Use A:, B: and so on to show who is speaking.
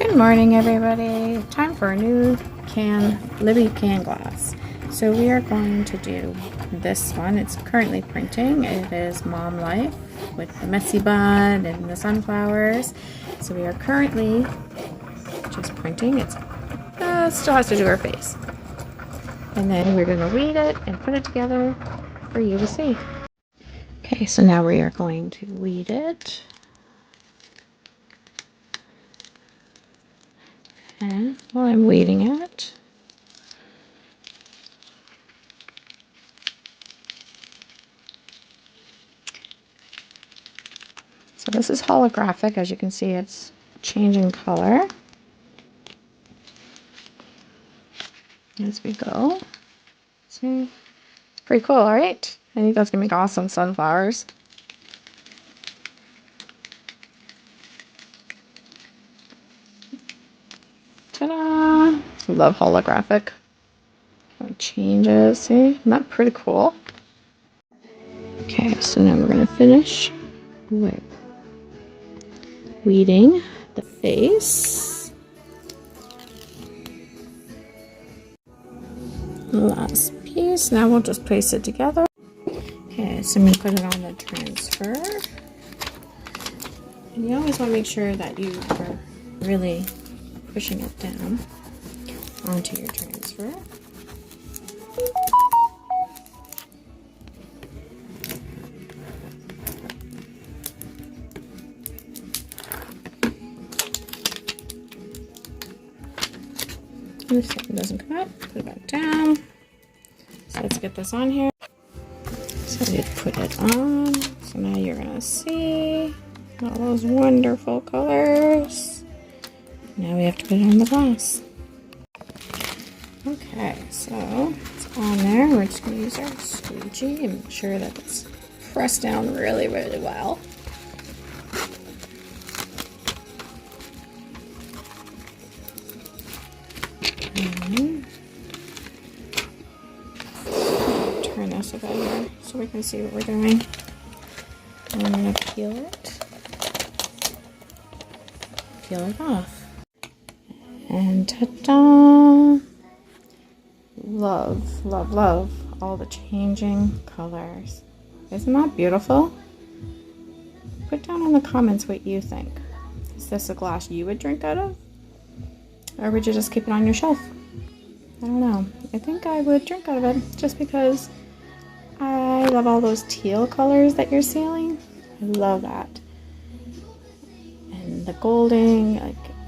A: Good morning, everybody. Time for a new libbey can glass. So we are going to do this one. It's currently printing. It is Mom Life with the messy bun and the sunflowers. So we are currently just printing. It still has to do her face. And then we're going to read it and put it together for you to see. Okay, so now we are going to weed it. And while I'm weeding it, so this is holographic. As you can see, it's changing color as we go. See, pretty cool, right? I think that's gonna make awesome sunflowers. Ta-da! Love holographic. It changes. See, isn't that pretty cool? Okay, so now we're gonna finish with weeding the face. Last piece. Now we'll just place it together. Okay, so I'm going to put it on the transfer. And you always want to make sure that you are really pushing it down onto your transfer. And if something doesn't come out, put it back down. So let's get this on here. So we put it on. So now you're gonna see all those wonderful colors. Now we have to put it on the glass. Okay, so it's on there. We're just gonna use our squeegee and make sure that it's pressed down really, really well. Turn this about here so we can see what we're doing. And I'm going to peel it off. And ta-da! Love, love, love all the changing colors. Isn't that beautiful? Put down in the comments what you think. Is this a glass you would drink out of? Or would you just keep it on your shelf? I don't know. I think I would drink out of it just because I love all those teal colors that you're seeing. I love that. And the golding, like